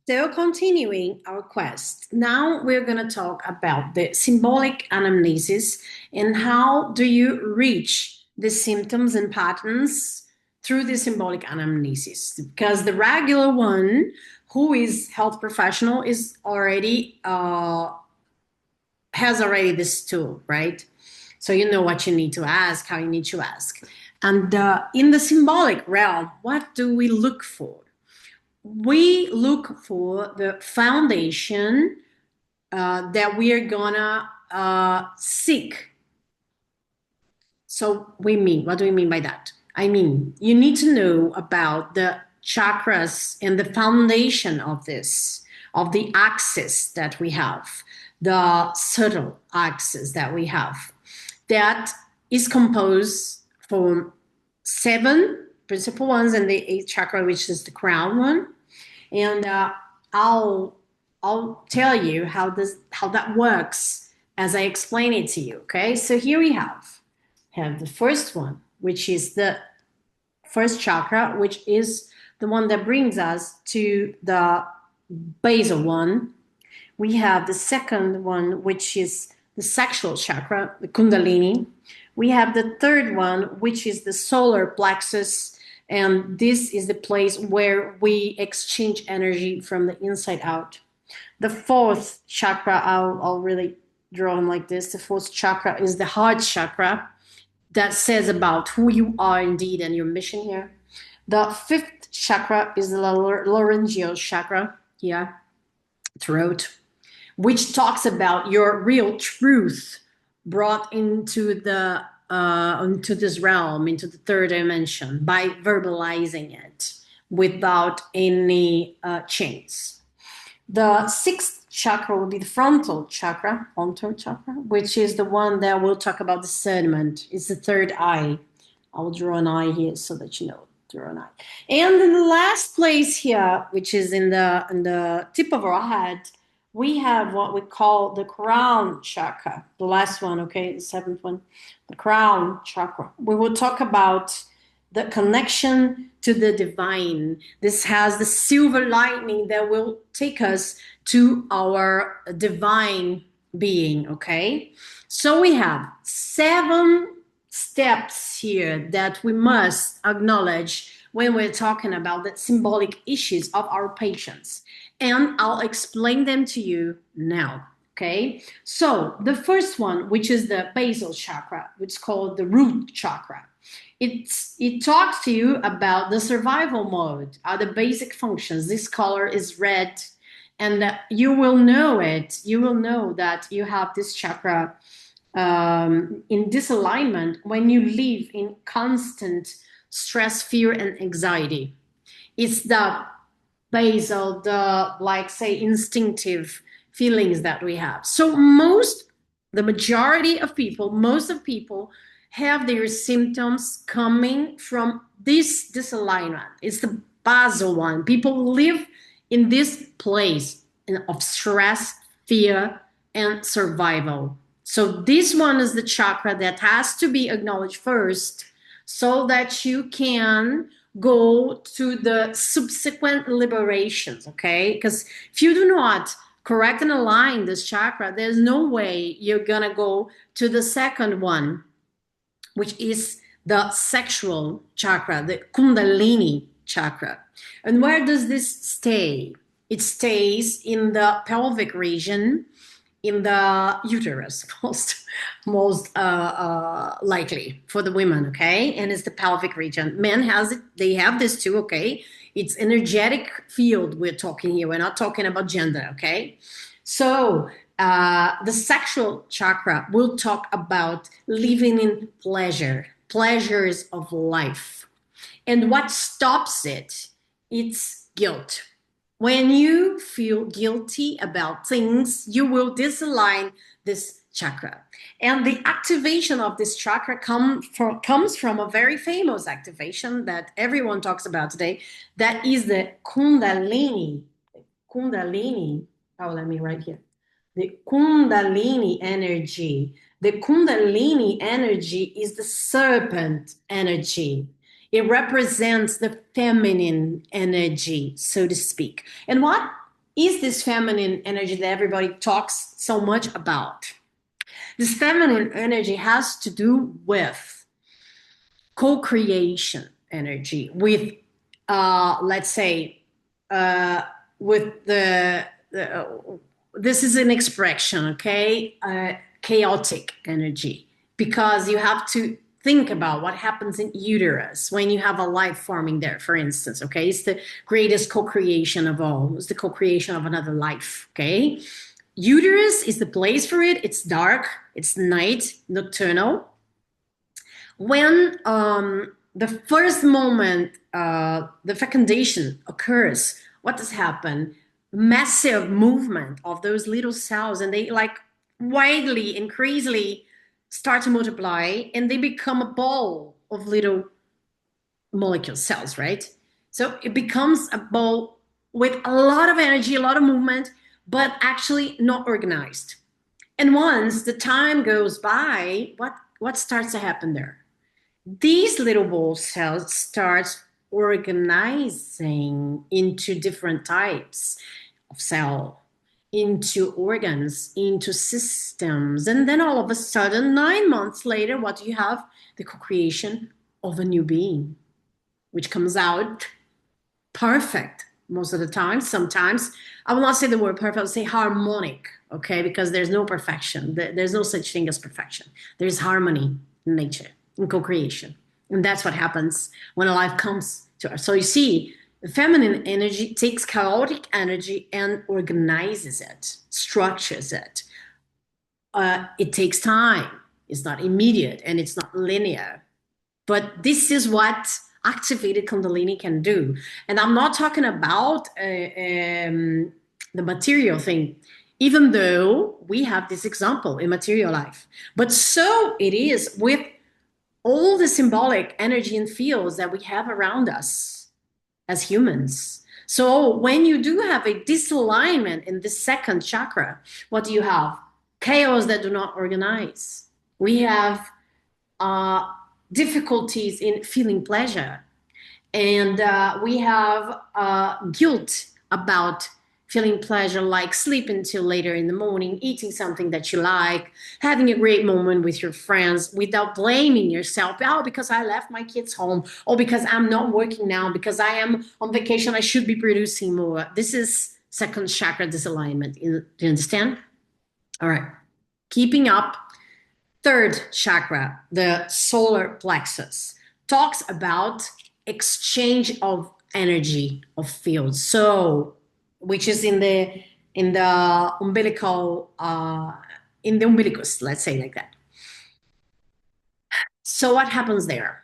So continuing our quest, now we're going to talk about the symbolic anamnesis and how do you reach the symptoms and patterns through the symbolic anamnesis. Because the regular one who is health professional is already has already this tool, right? So you know what you need to ask, how you need to ask. And in the symbolic realm, what do we look for? We look for the foundation that we are gonna seek. So what do we mean by that? I mean, you need to know about the chakras and the foundation of this, of the axis that we have, the subtle axis that we have, that is composed from seven principal ones and the eighth chakra, which is the crown one. And I'll tell you how that works as I explain it to you. Okay, so here we have the first one, which is the first chakra, which is the one that brings us to the basal one. We have the second one, which is the sexual chakra, the kundalini. We have the third one, which is the solar plexus, and this is the place where we exchange energy from the inside out. The fourth chakra, I'll really draw them like this. The fourth chakra is the heart chakra that says about who you are indeed and your mission here. The fifth chakra is the laryngeal chakra, yeah, throat, which talks about your real truth brought into this realm, into the third dimension by verbalizing it without any chains. The sixth chakra will be the frontal chakra, which is the one that will talk about discernment. It's the third eye. I will draw an eye here so that you know. Draw an eye. And in the last place here, which is in the tip of our head, we have what we call the crown chakra. The last one, okay, the seventh one, the crown chakra. We will talk about the connection to the divine. This has the silver lining that will take us to our divine being, okay? So we have 7 steps here that we must acknowledge when we're talking about the symbolic issues of our patients. And I'll explain them to you now, okay? So the first one, which is the basal chakra, which is called the root chakra. It talks to you about the survival mode, the basic functions. This color is red, and you will know it. You will know that you have this chakra in disalignment when you live in constant stress, fear, and anxiety. It's the basal, the like say instinctive feelings that we have. So the majority of people, most of people have their symptoms coming from this disalignment. It's the basal one. People live in this place of stress, fear, and survival. So this one is the chakra that has to be acknowledged first so that you can go to the subsequent liberations, okay? Because if you do not correct and align this chakra, there's no way you're gonna go to the second one, which is the sexual chakra, the kundalini chakra. And where does this stay? It stays in the pelvic region, in the uterus, most likely for the women, okay? And it's the pelvic region. Men has it, they have this too, okay? It's energetic field we're talking here. We're not talking about gender, okay? So the sexual chakra will talk about living in pleasures of life. And what stops it? It's guilt. When you feel guilty about things, you will disalign this chakra. And the activation of this chakra comes from a very famous activation that everyone talks about today. That is the Kundalini. Kundalini. Oh, let me write here. The Kundalini energy. The Kundalini energy is the serpent energy. It represents the feminine energy, so to speak. And what is this feminine energy that everybody talks so much about? This feminine energy has to do with co-creation energy, with, let's say, with this is an expression, okay? Chaotic energy, because you have to think about what happens in uterus when you have a life forming there, for instance, okay? It's the greatest co-creation of all. It's the co-creation of another life, okay? Uterus is the place for it. It's dark, it's night, nocturnal. When the first moment the fecundation occurs, what does happen? Massive movement of those little cells, and they like widely and crazily start to multiply, and they become a ball of little molecule cells, right? So it becomes a ball with a lot of energy, a lot of movement, but actually not organized. And once the time goes by, what starts to happen there? These little ball cells start organizing into different types of cell, into organs, into systems. And then all of a sudden, 9 months later, what do you have? The co-creation of a new being, which comes out perfect most of the time. Sometimes, I will not say the word perfect, I'll say harmonic, okay? Because there's no perfection. There's no such thing as perfection. There's harmony in nature, in co-creation. And that's what happens when a life comes to us. So you see, the feminine energy takes chaotic energy and organizes it, structures it. It takes time. It's not immediate and it's not linear. But this is what activated Kundalini can do. And I'm not talking about the material thing, even though we have this example in material life. But so it is with all the symbolic energy and fields that we have around us as humans. So when you do have a disalignment in the second chakra, what do you have? Chaos that do not organize. We have difficulties in feeling pleasure. And we have guilt about feeling pleasure, like sleeping till later in the morning, eating something that you like, having a great moment with your friends without blaming yourself. Oh, because I left my kids home. Oh, because I'm not working now, because I am on vacation, I should be producing more. This is second chakra disalignment. Do you understand? All right. Keeping up. Third chakra, the solar plexus, talks about exchange of energy of fields. So, which is in the umbilical, in the umbilicus, let's say like that. So what happens there?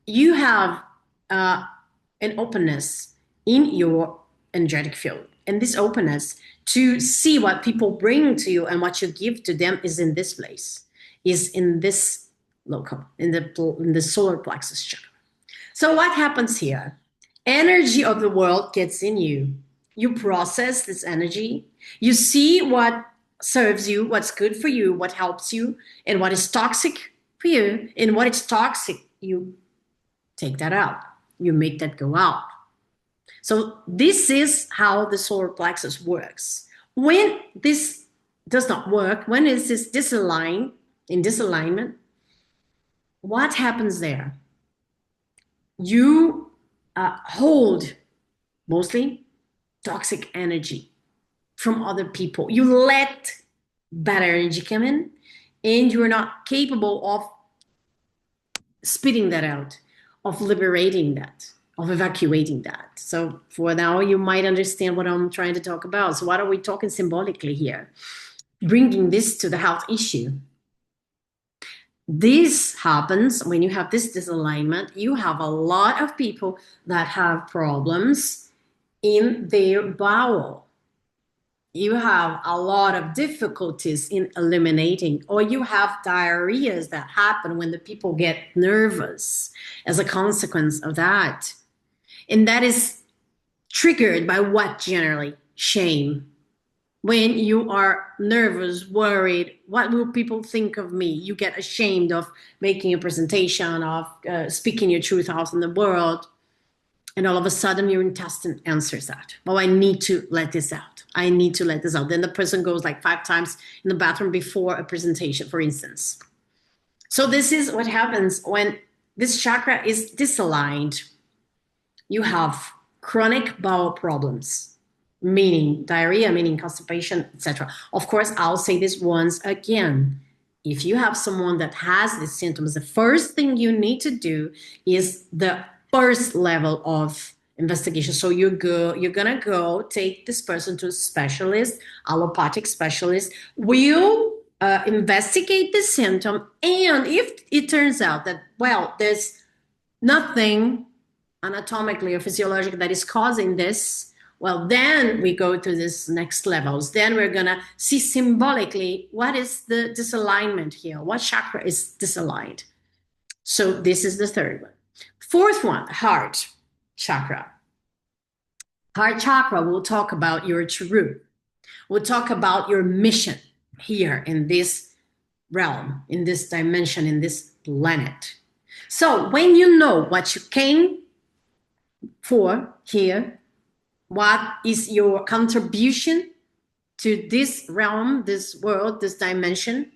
You have an openness in your energetic field, and this openness to see what people bring to you and what you give to them is in this place, is in this local, in the solar plexus chakra. So what happens here? Energy of the world gets in you. You process this energy. You see what serves you, what's good for you, what helps you, and what is toxic for you. And what is toxic, you take that out. You make that go out. So this is how the solar plexus works. When this does not work, when is this disaligned, in disalignment, what happens there? You hold mostly toxic energy from other people. You let bad energy come in, and you're not capable of spitting that out, of liberating that, of evacuating that. So for now, you might understand what I'm trying to talk about. So what are we talking symbolically here? Bringing this to the health issue. This happens when you have this disalignment. You have a lot of people that have problems in their bowel. You have a lot of difficulties in eliminating, or you have diarrheas that happen when the people get nervous as a consequence of that. And that is triggered by what generally? Shame. When you are nervous, worried, what will people think of me? You get ashamed of making a presentation, of speaking your truth out in the world. And all of a sudden your intestine answers that. Oh, I need to let this out. I need to let this out. Then the person goes like 5 times in the bathroom before a presentation, for instance. So this is what happens when this chakra is disaligned. You have chronic bowel problems, meaning diarrhea, meaning constipation, etc. Of course, I'll say this once again. If you have someone that has these symptoms, the first thing you need to do is the first level of investigation. So you're gonna go take this person to a specialist, allopathic specialist, will investigate the symptom. And if it turns out that, well, there's nothing anatomically or physiologically that is causing this, well, then we go to this next levels. Then we're gonna see symbolically what is the disalignment here, what chakra is disaligned. So this is the third one. Fourth one, heart chakra. Heart chakra will talk about your truth. We'll talk about your mission here in this realm, in this dimension, in this planet. So when you know what you came for here, what is your contribution to this realm, this world, this dimension,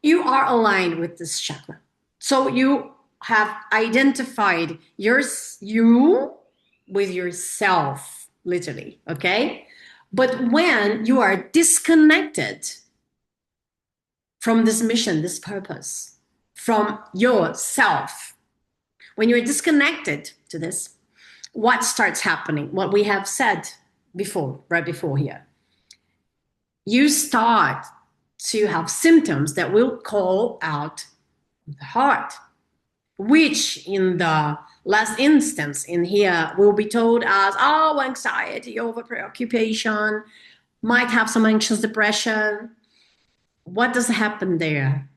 you are aligned with this chakra. So you have identified you with yourself, literally, okay? But when you are disconnected from this mission, this purpose, from yourself, when you're disconnected to this, what starts happening? What we have said before, right before here. You start to have symptoms that will call out the heart, which in the last instance in here will be told as, oh, anxiety, over preoccupation, might have some anxious depression. What does happen there?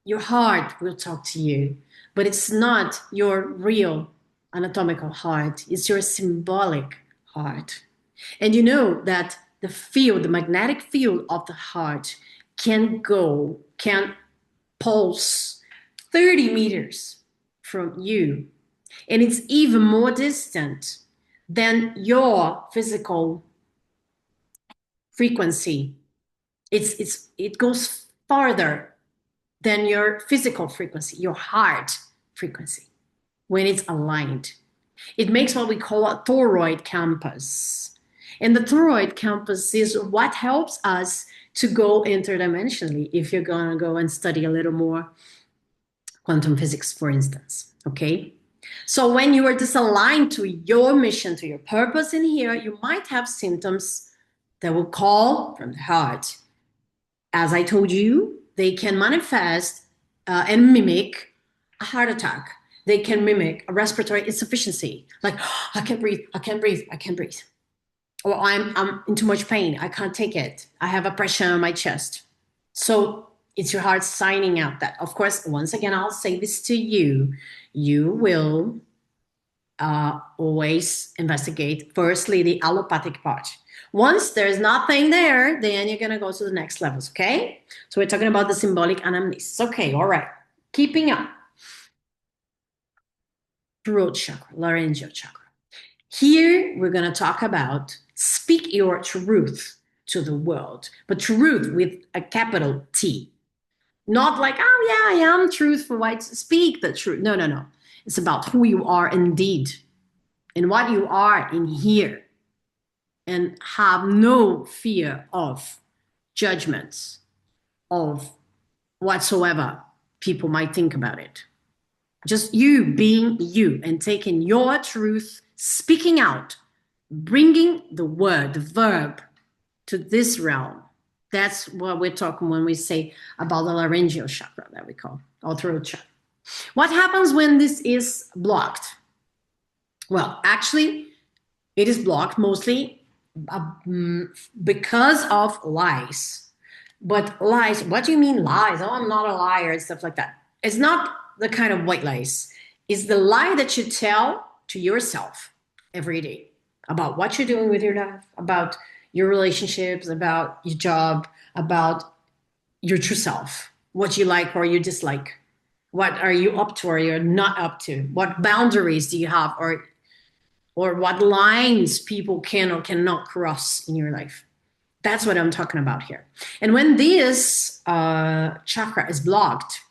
Your heart will talk to you, but it's not your real anatomical heart. It's your symbolic heart. And you know that the field, the magnetic field of the heart can pulse 30 meters from you. And it's even more distant than your physical frequency. It goes farther than your physical frequency, your heart frequency, when it's aligned. It makes what we call a toroid compass. And the toroid compass is what helps us to go interdimensionally if you're going to go and study a little more quantum physics, for instance, okay? So when you are disaligned to your mission, to your purpose in here, you might have symptoms that will call from the heart. As I told you, they can manifest and mimic a heart attack. They can mimic a respiratory insufficiency, like, oh, I can't breathe, I can't breathe, I can't breathe. Or I'm in too much pain, I can't take it. I have a pressure on my chest. So it's your heart signing out that. Of course, once again, I'll say this to you. You will always investigate, firstly, the allopathic part. Once there's nothing there, then you're going to go to the next levels, okay? So we're talking about the symbolic anamnesis. Okay, all right. Keeping up. Throat chakra, laryngeal chakra. Here, we're going to talk about speak your truth to the world, but truth with a capital T. Not like, oh, yeah, I am truthful, right? Speak the truth. No, no, no. It's about who you are indeed and what you are in here. And have no fear of judgments, of whatsoever people might think about it. Just you being you and taking your truth, speaking out, bringing the word, the verb to this realm. That's what we're talking when we say about the laryngeal chakra that we call, or throat chakra. What happens when this is blocked? Well, actually, it is blocked mostly because of lies. But lies, what do you mean lies? Oh, I'm not a liar and stuff like that. It's not the kind of white lies. It's the lie that you tell to yourself every day about what you're doing with your life, about your relationships, about your job, about your true self, what you like or you dislike, what are you up to or you're not up to, what boundaries do you have, or what lines people can or cannot cross in your life. That's what I'm talking about here. And when this chakra is blocked,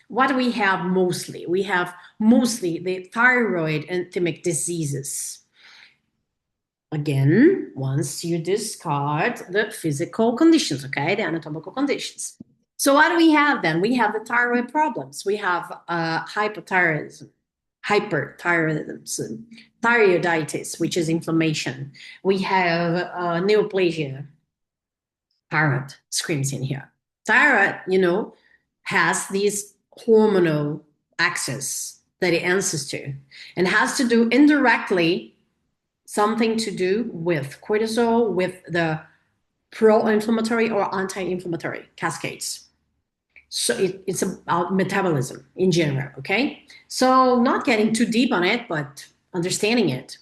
what do we have mostly? We have mostly the thyroid and thymic diseases. Again, once you discard the physical conditions, okay, the anatomical conditions. So what do we have then? We have the thyroid problems. We have hypothyroidism, hyperthyroidism, thyroiditis, which is inflammation. We have neoplasia. Thyroid screams in here. Thyroid, has these hormonal axis that it answers to, and has to do indirectly something to do with cortisol, with the pro-inflammatory or anti-inflammatory cascades. So it's about metabolism in general, okay? So not getting too deep on it, but understanding it.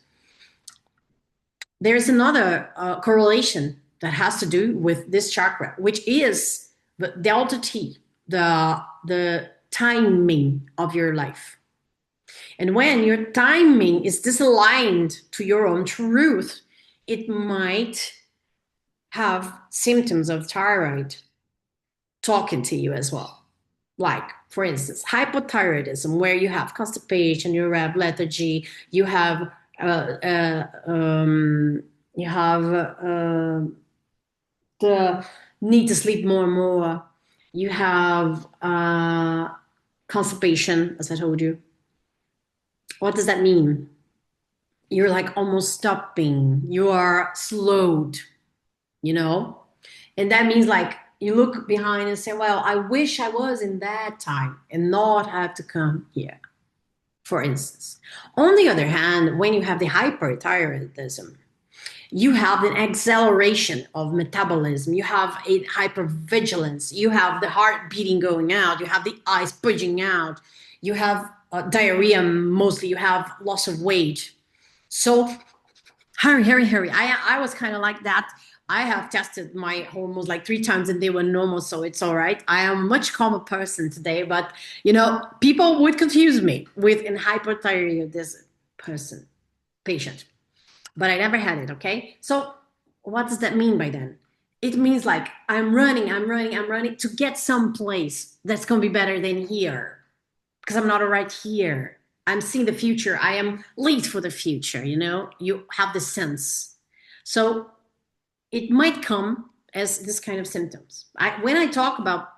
There's another correlation that has to do with this chakra, which is the delta T, the timing of your life. And when your timing is disaligned to your own truth, it might have symptoms of thyroid talking to you as well. Like, for instance, hypothyroidism, where you have constipation, you have lethargy, you have the need to sleep more and more. You have constipation, as I told you. What does that mean? You're like almost stopping. You are slowed, And that means like you look behind and say, well, I wish I was in that time and not have to come here, for instance. On the other hand, when you have the hyperthyroidism, you have an acceleration of metabolism. You have a hypervigilance. You have the heart beating going out. You have the eyes budging out. You have diarrhea mostly. You have loss of weight. So hurry. I was kind of like that. I have tested my hormones like 3 times and they were normal, so it's all right. I am a much calmer person today, but people would confuse me with an hyperthyroidism patient. But I never had it, okay? So what does that mean by then? It means like I'm running to get someplace that's going to be better than here because I'm not right here. I'm seeing the future. I am late for the future, You have the sense. So it might come as this kind of symptoms. When I talk about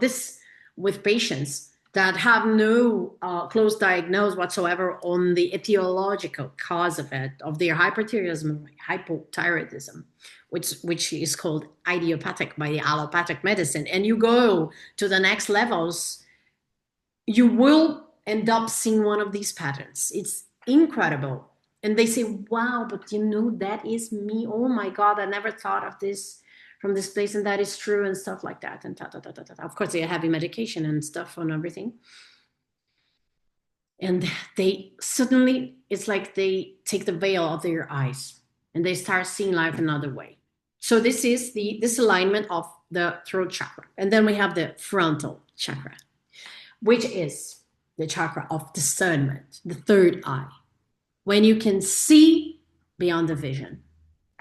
this with patients that have no close diagnosis whatsoever on the etiological cause of it, of their hypothyroidism, which is called idiopathic by the allopathic medicine, and you go to the next levels, you will end up seeing one of these patterns. It's incredible. And they say, wow, but that is me. Oh my God, I never thought of this from this place, and that is true, and stuff like that. And Of course, they are having medication and stuff on everything. And they suddenly, it's like they take the veil off their eyes and they start seeing life another way. So this is this alignment of the throat chakra. And then we have the frontal chakra, which is the chakra of discernment, the third eye. When you can see beyond the vision,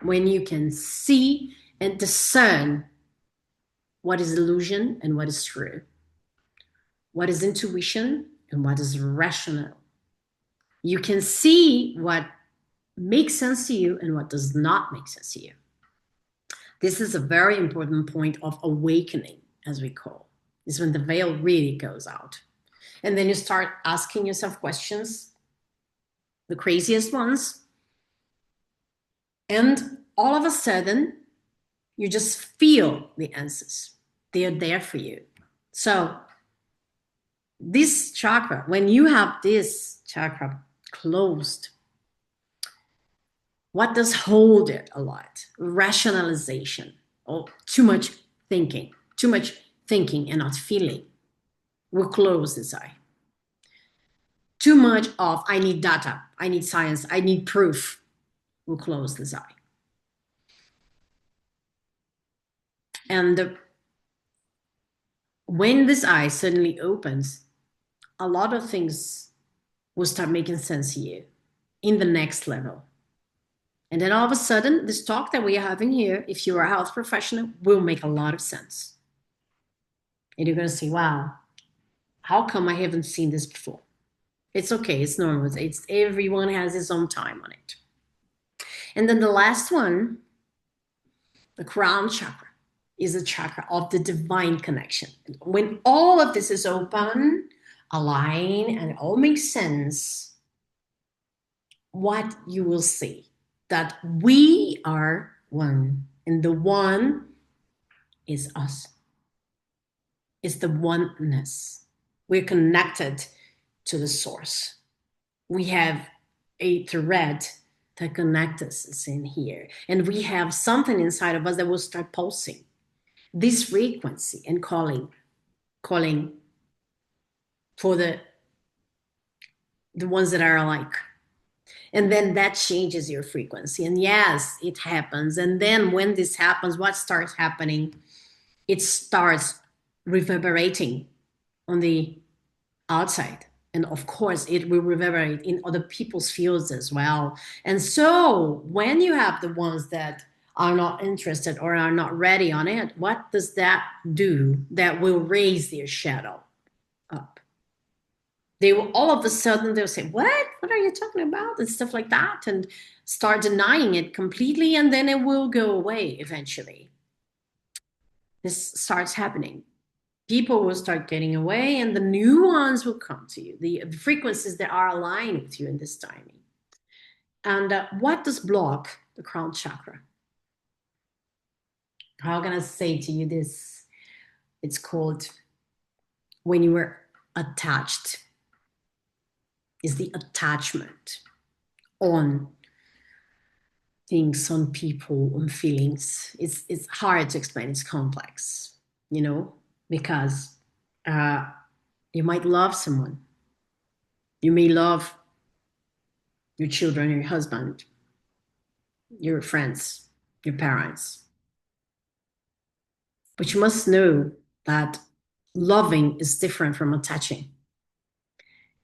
when you can see and discern what is illusion and what is true, what is intuition and what is rational. You can see what makes sense to you and what does not make sense to you. This is a very important point of awakening, as we call. Is when the veil really goes out. And then you start asking yourself questions, the craziest ones. And all of a sudden, you just feel the answers. They are there for you. So this chakra, when you have this chakra closed, what does hold it a lot? Rationalization, or too much thinking and not feeling will close this eye. Too much of I need data, I need science, I need proof will close this eye. And when this eye suddenly opens, a lot of things will start making sense here in the next level. And then all of a sudden, this talk that we are having here, if you're a health professional, will make a lot of sense. And you're going to say, wow, how come I haven't seen this before? It's okay. It's normal. It's everyone has his own time on it. And then the last one, the crown chakra, is a chakra of the divine connection. When all of this is open, align, and it all makes sense, what you will see, that we are one, and the one is us. It's the oneness. We're connected to the source. We have a thread that connects us in here, and we have something inside of us that will start pulsing this frequency and calling for the ones that are alike. And then that changes your frequency. And yes, it happens. And then when this happens, what starts happening? It starts reverberating on the outside. And of course, it will reverberate in other people's fields as well. And so when you have the ones that are not interested or are not ready on it, what does that do? That will raise their shadow up. They will all of a sudden, they'll say, what are you talking about? And stuff like that, and start denying it completely. And then it will go away eventually. This starts happening. People will start getting away, and the new ones will come to you, the frequencies that are aligned with you in this timing. And what does block the crown chakra? How can I say to you this? It's called when you were attached. Is the attachment on things, on people, on feelings. It's hard to explain. It's complex, because you might love someone. You may love your children, your husband, your friends, your parents. But you must know that loving is different from attaching.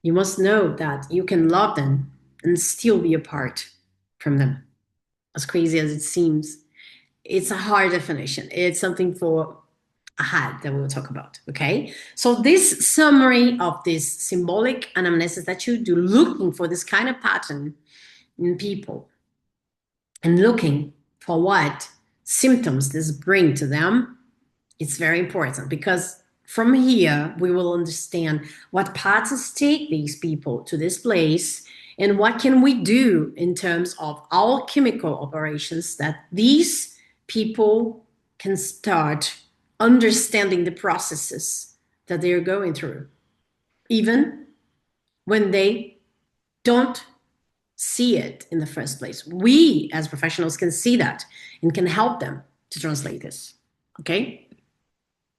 You must know that you can love them and still be apart from them. As crazy as it seems, it's a hard definition. It's something for ahead that we'll talk about, okay? So this summary of this symbolic anamnesis that you do, looking for this kind of pattern in people and looking for what symptoms this bring to them, it's very important, because from here, we will understand what patterns take these people to this place and what can we do in terms of alchemical operations that these people can start understanding the processes that they are going through, even when they don't see it in the first place. We as professionals can see that and can help them to translate this, okay?